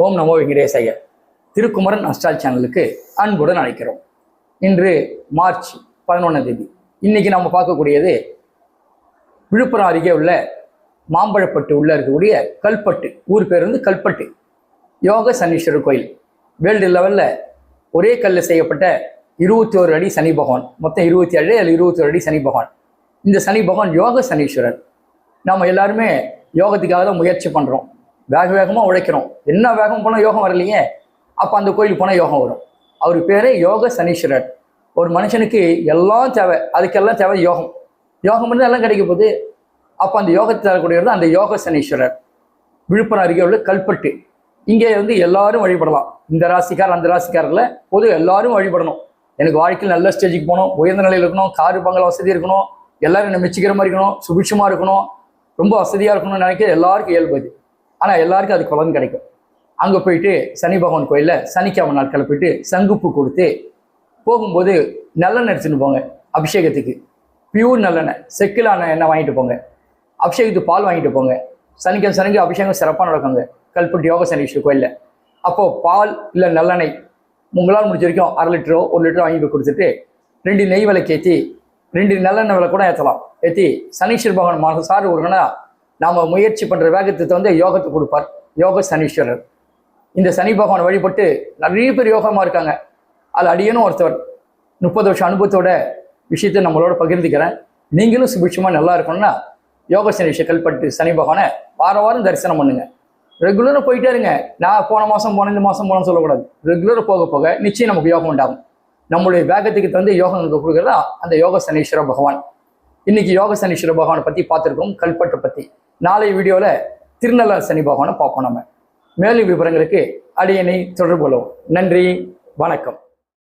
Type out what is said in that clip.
ஓம் நமோ வெங்கடேசைய. Thirukumaran astral சேனலுக்கு அன்புடன் அழைக்கிறோம். இன்று மார்ச் 11 இன்னைக்கு நம்ம பார்க்கக்கூடியது விழுப்புரம் அருகே உள்ள மாம்பழப்பட்டு உள்ள இருக்கக்கூடிய கல்பட்டு, ஊர் பேர் வந்து கல்பட்டு யோக சனீஸ்வரர் கோயில். வேர்ல்டு லெவலில் ஒரே கல்லில் செய்யப்பட்ட 21 அடி சனி பகவான், மொத்தம் 27 அல்ல 21 அடி சனி பகவான். இந்த சனி பகவான் யோக சனீஸ்வரர். நம்ம எல்லாருமே யோகத்துக்காக தான் முயற்சி பண்ணுறோம், வேகமாக உழைக்கிறோம். என்ன வேகம் போனால் யோகம் வரலையே, அப்போ அந்த கோயிலுக்கு போனால் யோகம் வரும். அவர் பேரே யோக சனீஸ்வரர். ஒரு மனுஷனுக்கு எல்லாம் தேவை, அதுக்கெல்லாம் தேவை யோகம். யோகம் வந்து எல்லாம் கிடைக்க போகுது. அப்போ அந்த யோகத்தை தரக்கூடியவர் தான் அந்த யோக சனீஸ்வரர். விழுப்புரம் அருகே உள்ள கல்பட்டு. இங்கே வந்து எல்லாரும் வழிபடலாம். இந்த ராசிக்கார் அந்த ராசிக்காரில் பொது எல்லாரும் வழிபடணும். எனக்கு வாழ்க்கையில் நல்ல ஸ்டேஜுக்கு போகணும், உயர்ந்த நிலையில் இருக்கணும், காரு பங்களா வசதி இருக்கணும், எல்லாரும் என்ன மெச்சிக்கிற மாதிரி இருக்கணும், சுபிட்சமாக இருக்கணும், ரொம்ப வசதியாக இருக்கணும்னு நினைக்க எல்லாருக்கும் இயல்பது. ஆனால் எல்லாருக்கும் அதுக்கு பலன் கிடைக்கும். அங்கே போயிட்டு சனி பகவான் கோயிலில் சனிக்கிழமை நாட்களில் போயிட்டு சங்குப்பூ கொடுத்து போகும்போது நல்லெண்ணெய் எடுத்துன்னு போங்க. அபிஷேகத்துக்கு பியூர் நல்லெண்ணெய், செக்கிலான எண்ணெய் வாங்கிட்டு போங்க. அபிஷேகத்துக்கு பால் வாங்கிட்டு போங்க. சனிக்கு அபிஷேகம் சிறப்பாக நடக்குங்க கல்பட்டு யோக சனீஸ்வரர் கோயிலில். அப்போது பால் இல்லை நல்லெண்ணெய் உங்களால் முடிஞ்ச வரைக்கும் 1/2 லிட்டரோ 1 லிட்டரோ வாங்கி போய் கொடுத்துட்டு 2 நெய் விளக்கு ஏற்றி 2 நல்லெண்ணெய் விலை கூட ஏற்றலாம். ஏற்றி சனீஸ்வர பகவான் மனசார ஒருங்கன்னா நாம் முயற்சி பண்ணுற வேகத்தை வந்து யோகத்தை கொடுப்பார் யோக சனீஸ்வரர். இந்த சனி பகவான் வழிபட்டு நிறைய பேர் யோகமாக இருக்காங்க. அதில் அடியனும் ஒருத்தவர் 30 வருஷம் அனுபவத்தோட விஷயத்தை நம்மளோட பகிர்ந்துக்கிறேன். நீங்களும் சுபிட்சமாக நல்லா இருக்கணும்னா யோக சனீஸ்வரர் கல்பட்டு சனி பகவானை வாரம் தரிசனம் பண்ணுங்க. ரெகுலராக போயிட்டே இருங்க. நான் போன மாதம் போனேன், இந்த மாதம் போனேன்னு சொல்லக்கூடாது. ரெகுலராக போக போக நிச்சயம் நமக்கு யோகம் உண்டாகும். நம்மளுடைய வேகத்துக்கு தந்து யோகம் கொடுக்குறதா அந்த யோக சனீஸ்வர பகவான். இன்னைக்கு யோக சனீஸ்வர பகவானை பற்றி பார்த்துருக்கோம், கல்பட்டை பற்றி. நாளை வீடியோவில் திருநள்ளாறு சனி பகவானை பார்ப்போம். நம்ம மேலும் விவரங்களுக்கு அடியனை தொடர்பு கொள்வோம். நன்றி, வணக்கம்.